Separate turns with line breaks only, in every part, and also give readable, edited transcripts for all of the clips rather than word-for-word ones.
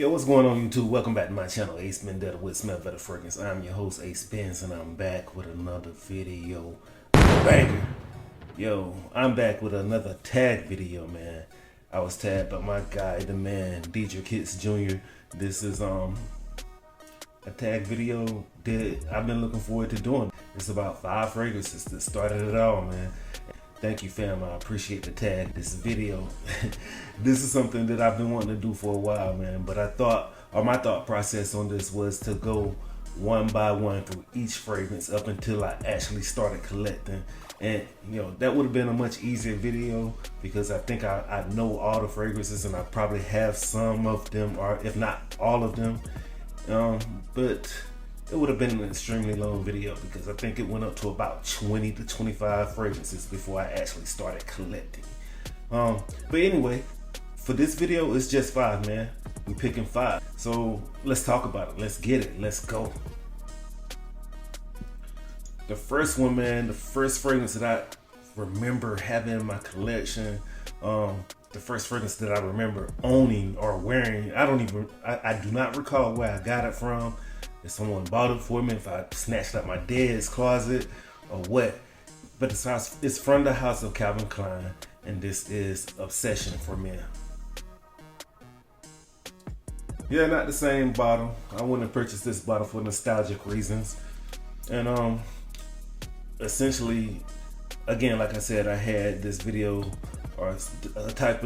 Yo, what's going on YouTube? Welcome back to my channel, Acebendetta with Smell Better Fragrance. I'm your host, Ace Benz, and I'm back with another video banger. Yo, I'm back with another tag video, man. I was tagged by my guy, the man, DJ Kits Jr. This is a tag video that I've been looking forward to doing. It's about 5 fragrances that started it all, man. Thank you, fam. I appreciate the tag. This video, this is something that I've been wanting to do for a while, man. But my thought process on this was to go one by one through each fragrance up until I actually started collecting. And that would have been a much easier video because I think I know all the fragrances and I probably have some of them, or if not all of them. But it would have been an extremely long video because I think it went up to about 20 to 25 fragrances before I actually started collecting. But anyway, for this video, it's just 5, man. We're picking 5. So let's talk about it. Let's get it. Let's go. The first one, man, the first fragrance that I remember having in my collection, the first fragrance that I remember owning or wearing, I do not recall where I got it from. If someone bought it for me, if I snatched out my dad's closet or what. But it's from the house of Calvin Klein, and this is Obsession for Men. Yeah, not the same bottle. I wouldn't have purchased this bottle for nostalgic reasons. And essentially, again, like I said, I had this video or a type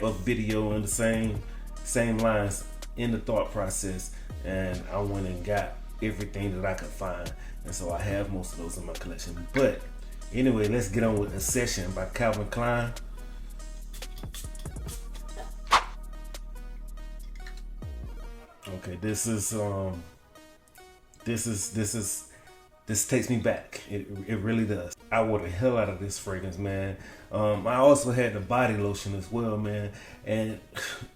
of video in the same lines in the thought process, and I went and got everything that I could find, and so I have most of those in my collection. But anyway, let's get on with Obsession by Calvin Klein. Okay, this takes me back. It really does. I wore the hell out of this fragrance, man. I also had the body lotion as well, man. And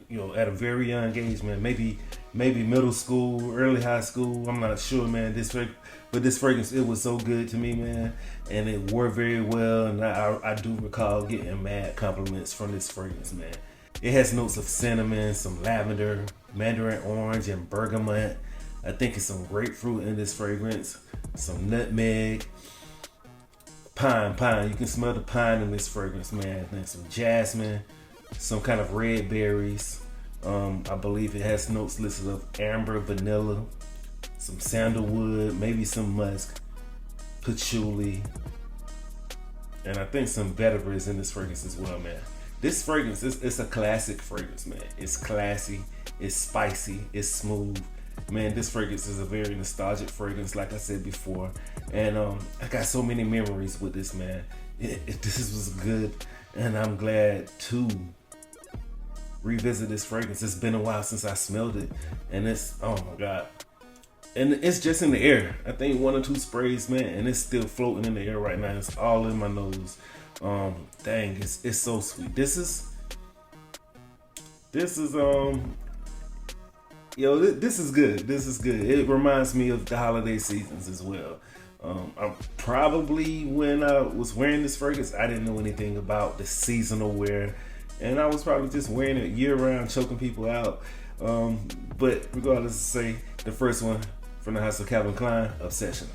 at a very young age, man, maybe middle school, early high school, I'm not sure, man. But this fragrance, it was so good to me, man, and it wore very well. And I do recall getting mad compliments from this fragrance, man. It has notes of cinnamon, some lavender, mandarin orange, and bergamot. I think it's some grapefruit in this fragrance, some nutmeg, pine. You can smell the pine in this fragrance, man. And some jasmine, some kind of red berries. I believe it has notes listed of amber, vanilla, some sandalwood, maybe some musk, patchouli, and I think some vetiver is in this fragrance as well, man. This fragrance, it's a classic fragrance, man. It's classy, it's spicy, it's smooth. Man, this fragrance is a very nostalgic fragrance, like I said before. And I got so many memories with this, man. This was good, and I'm glad to revisit this fragrance. It's been a while since I smelled it, and it's, oh my God. And it's just in the air. I think 1 or 2 sprays, man, and it's still floating in the air right now. It's all in my nose. Dang, it's so sweet. This is this is good. This is good. It reminds me of the holiday seasons as well. I'm probably, when I was wearing this fragrance, I didn't know anything about the seasonal wear, and I was probably just wearing it year round, choking people out. But regardless, say the first one from the house of Calvin Klein, Obsession.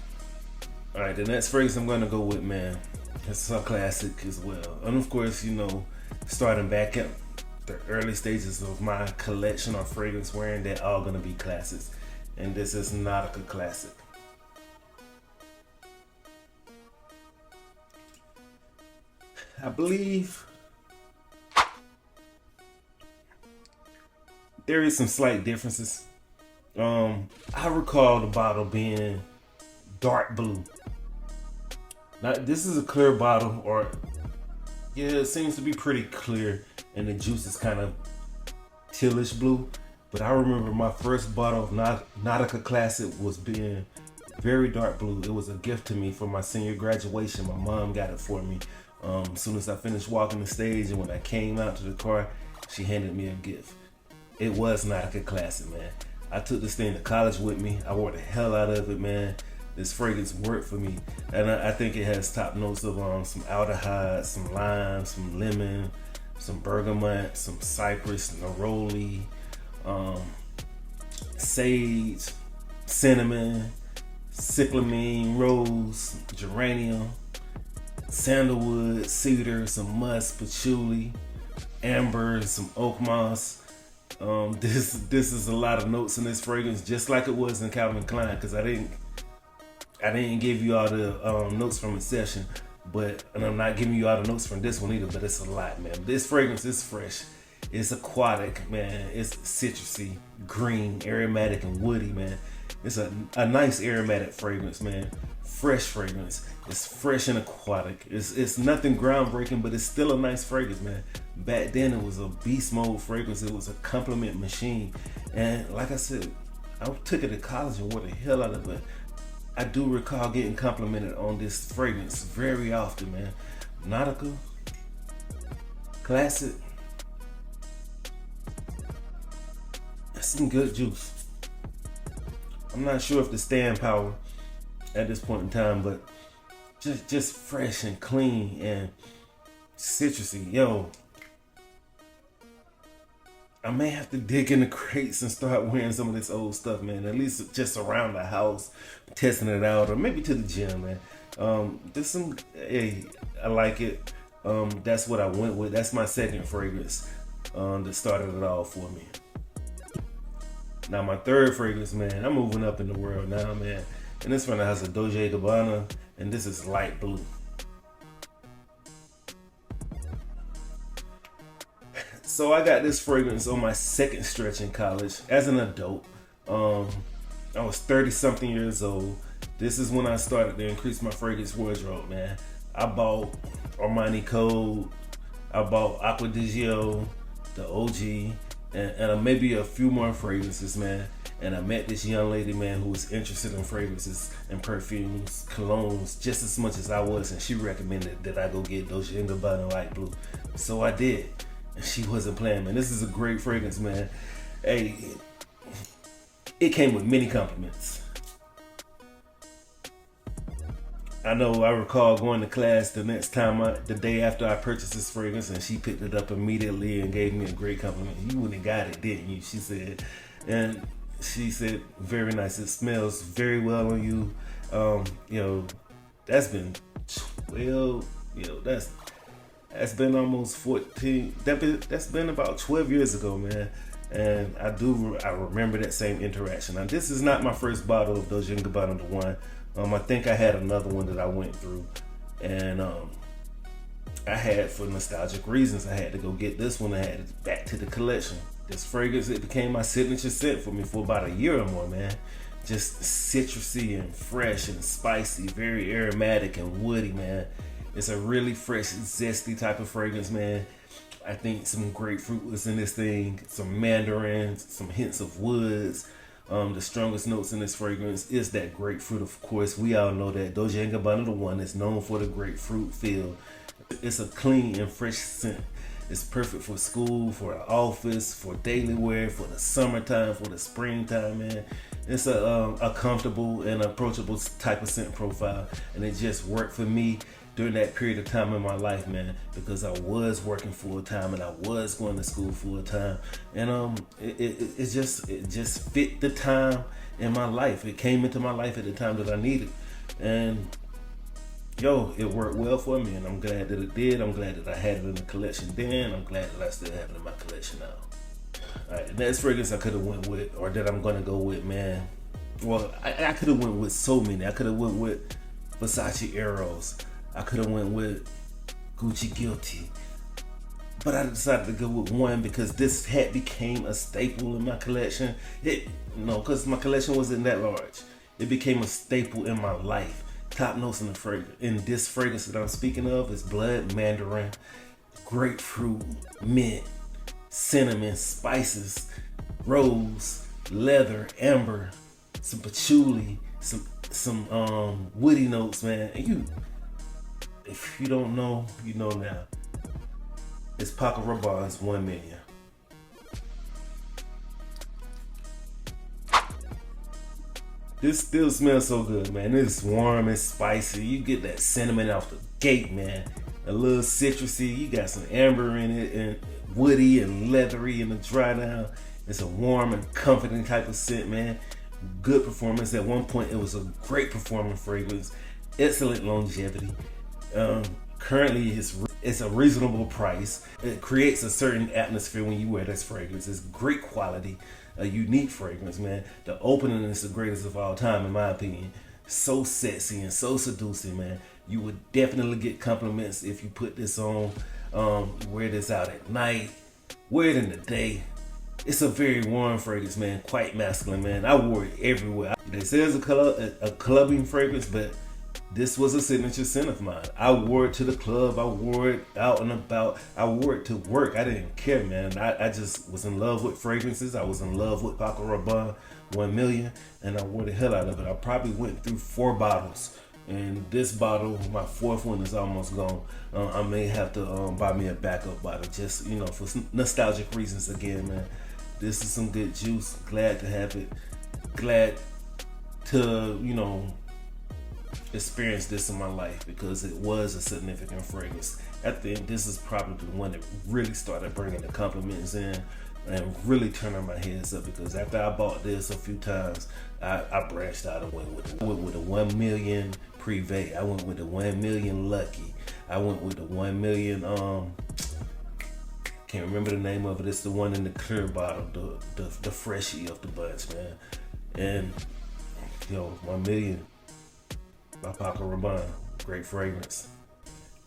All right, the next fragrance I'm gonna go with, man, it's a classic as well. And of course, starting back at the early stages of my collection of fragrance wearing, they're all gonna be classics, and this is not a classic. I believe there is some slight differences. I recall the bottle being dark blue. Now this is a clear bottle, or yeah, it seems to be pretty clear, and the juice is kind of tealish blue. But I remember my first bottle of Nautica Classic was being very dark blue. It was a gift to me for my senior graduation. My mom got it for me as soon as I finished walking the stage, and when I came out to the car, she handed me a gift. It was Nautica Classic, man. I took this thing to college with me. I wore the hell out of it, man. This fragrance worked for me, and I think it has top notes of some aldehyde, some lime, some lemon, some bergamot, some cypress, neroli, um, sage, cinnamon, cyclamen, rose, geranium, sandalwood, cedar, some musk, patchouli, amber, some oak moss. This is a lot of notes in this fragrance, just like it was in Calvin Klein, because I didn't give you all the notes from the session, and I'm not giving you all the notes from this one either. But it's a lot, man. This fragrance is fresh. It's aquatic, man. It's citrusy, green, aromatic, and woody, man. It's a nice aromatic fragrance, man. Fresh fragrance. It's fresh and aquatic. It's nothing groundbreaking, but it's still a nice fragrance, man. Back then, it was a beast mode fragrance. It was a compliment machine. And like I said, I took it to college and wore the hell out of it. I do recall getting complimented on this fragrance very often, man. Nautica, classic. That's some good juice. I'm not sure if the staying power at this point in time, but just fresh and clean and citrusy. Yo, I may have to dig in the crates and start wearing some of this old stuff, man. At least just around the house, testing it out, or maybe to the gym, man. There's some, hey, I like it. That's what I went with. That's my second fragrance that started it all for me. Now my third fragrance, man, I'm moving up in the world now, man. And this from the house of Dolce & Gabbana, and this is light blue. So I got this fragrance on my second stretch in college as an adult. I was 30 something years old. This is when I started to increase my fragrance wardrobe, man. I bought Armani Code, I bought Acqua di Gio, the OG, and maybe a few more fragrances, man. And I met this young lady, man, who was interested in fragrances and perfumes, colognes, just as much as I was, and she recommended that I go get Dolce & Gabbana Light Blue. So I did, and she wasn't playing, man. This is a great fragrance, man. Hey, it came with many compliments. I know I recall going to class the day after I purchased this fragrance, and she picked it up immediately and gave me a great compliment. You went and got it, didn't you? She said, and she said, very nice. It smells very well on you. That's been 12, that's been almost 14. That's been about 12 years ago, man. And I remember that same interaction. Now, this is not my first bottle of Dolce & Gabbana The One. I think I had another one that I went through, and I had, for nostalgic reasons, I had to go get this one. I had it back to the collection. This fragrance, it became my signature scent for me for about a year or more, man. Just citrusy and fresh and spicy, very aromatic and woody, man. It's a really fresh, zesty type of fragrance, man. I think some grapefruit was in this thing, some mandarins, some hints of woods. The strongest notes in this fragrance is that grapefruit, of course. We all know that Dolce & Gabbana The One is known for the grapefruit feel. It's a clean and fresh scent. It's perfect for school, for the office, for daily wear, for the summertime, for the springtime, man. It's a comfortable and approachable type of scent profile, and it just worked for me during that period of time in my life, man, because I was working full time and I was going to school full time, and it just fit the time in my life. It came into my life at the time that I needed, and it worked well for me, and I'm glad that it did. I'm glad that I had it in the collection then. I'm glad that I still have it in my collection now. All right, the next fragrance I could have went with, or that I'm gonna go with, man. Well, I could have went with so many. I could have went with Versace Eros. I could have went with Gucci Guilty, but I decided to go with one because this hat became a staple in my collection. Because my collection wasn't that large. It became a staple in my life. Top notes in the fragrance. In this fragrance that I'm speaking of is blood, mandarin, grapefruit, mint, cinnamon, spices, rose, leather, amber, some patchouli, some woody notes, man. And if you don't know, you know now. It's Paco Rabanne's 1 Million. This still smells so good, man. It's warm and spicy. You get that cinnamon off the gate, man. A little citrusy. You got some amber in it, and woody and leathery in the dry down. It's a warm and comforting type of scent, man. Good performance. At one point, it was a great performing fragrance. Excellent longevity. Currently, it's a reasonable price. It creates a certain atmosphere when you wear this fragrance. It's great quality, a unique fragrance, man. The opening is the greatest of all time, in my opinion. So sexy and so seducing, man. You would definitely get compliments if you put this on. Wear this out at night, wear it in the day. It's a very warm fragrance, man. Quite masculine, man. I wore it everywhere. They say it's a clubbing fragrance, but this was a signature scent of mine. I wore it to the club. I wore it out and about. I wore it to work. I didn't care, man. I just was in love with fragrances. I was in love with Paco Rabanne 1 million, and I wore the hell out of it. I probably went through 4 bottles. And this bottle, my 4th one, is almost gone. I may have to buy me a backup bottle, just for nostalgic reasons again, man. This is some good juice. Glad to have it. Glad to experience this in my life, because it was a significant fragrance. I think this is probably the one that really started bringing the compliments in and really turning my heads up, because after I bought this a few times, I branched out and went with a 1 million Privé. I went with the 1 million Lucky. I went with the 1 million can't remember the name of it. It's the one in the clear bottle, the freshie of the bunch, man. And 1 million by Paco Rabanne. Great fragrance.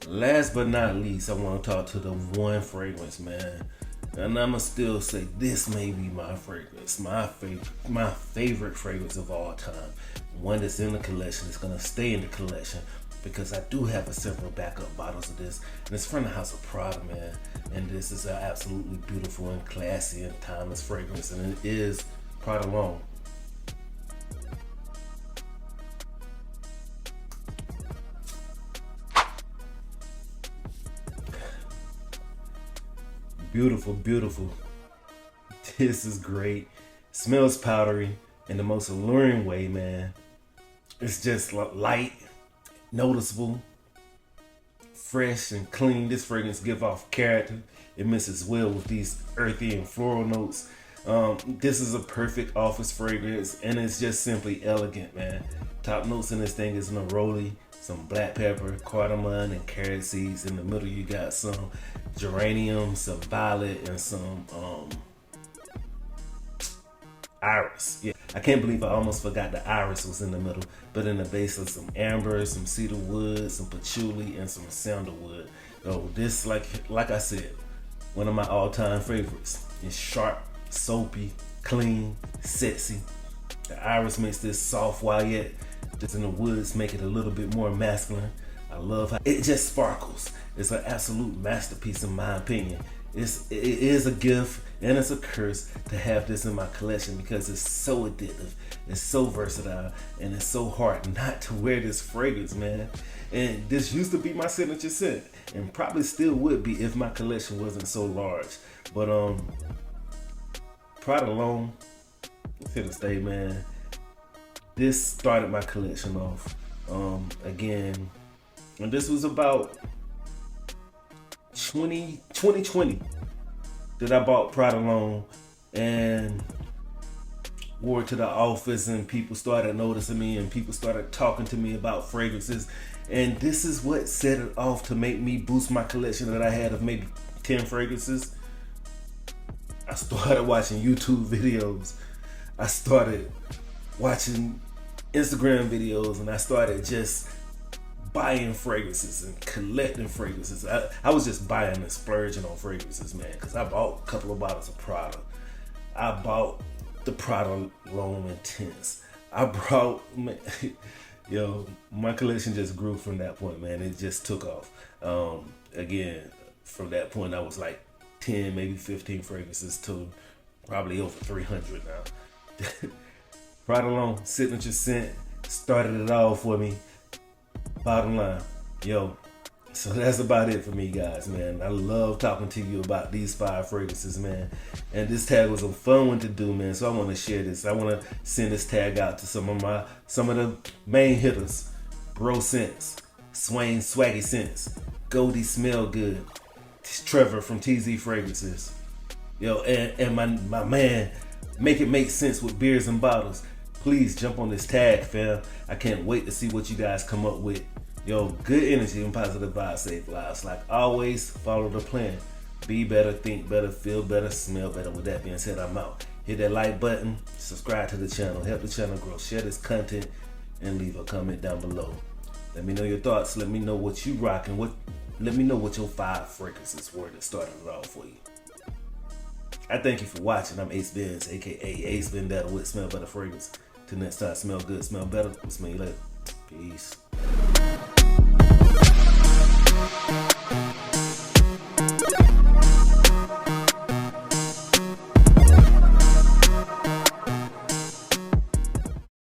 Last but not least, I want to talk to the one fragrance, man. And I'ma still say this may be my fragrance, my favorite fragrance of all time. One that's in the collection, it's gonna stay in the collection, because I do have several backup bottles of this, and it's from the House of Prada, man. And this is an absolutely beautiful and classy and timeless fragrance, and it is Prada L'Homme. Beautiful, beautiful. This is great. Smells powdery in the most alluring way, man. It's just light, noticeable, fresh and clean. This fragrance gives off character. It mixes well with these earthy and floral notes. This is a perfect office fragrance, and it's just simply elegant, man. Top notes in this thing is neroli, some black pepper, cardamom, and carrot seeds. In the middle, you got some geranium, some violet, and some iris. Yeah, I can't believe I almost forgot the iris was in the middle. But in the base of some amber, some cedar wood, some patchouli, and some sandalwood. Oh, this, like I said, one of my all-time favorites. It's sharp, soapy, clean, sexy. The iris makes this soft, while yet just in the woods make it a little bit more masculine. I love how it just sparkles. It's an absolute masterpiece in my opinion. It is a gift and it's a curse to have this in my collection, because it's so addictive, it's so versatile, and it's so hard not to wear this fragrance, man. And this used to be my signature scent, and probably still would be if my collection wasn't so large. But Prada L'Homme, it's here to stay, man. This started my collection off again, and this was about 2020 that I bought Prada L'Homme and wore it to the office, and people started noticing me and people started talking to me about fragrances, and this is what set it off to make me boost my collection that I had of maybe 10 fragrances. I started watching YouTube videos, I started watching Instagram videos, and I started just buying fragrances and collecting fragrances. I was just buying and splurging on fragrances, man, because I bought a couple of bottles of Prada. I bought the Prada L'Homme Intense. I brought, my collection just grew from that point, man. It just took off. Again, from that point, I was like 10, maybe 15 fragrances to probably over 300 now. Prada L'Homme signature scent started it all for me. Bottom line, so that's about it for me, guys, man. I love talking to you about these 5 fragrances, man. And this tag was a fun one to do, man. So I want to share this. I want to send this tag out to some of the main hitters: Bro Scents, Swain Swaggy Scents, Goldie Smell Good, Trevor from TZ Fragrances, Yo, and my man, make it make sense with beers and bottles. Please jump on this tag, fam. I can't wait to see what you guys come up with. Yo, good energy and positive vibes, safe lives. Like always, follow the plan. Be better, think better, feel better, smell better. With that being said, I'm out. Hit that like button, subscribe to the channel, help the channel grow, share this content, and leave a comment down below. Let me know your thoughts. Let me know what you rocking. Let me know what your 5 fragrances were that started it all for you. I thank you for watching. I'm Ace Benz, aka Acebendetta with Smell Better Fragrance. Till next time, smell good, smell better. We'll smell you later. Peace.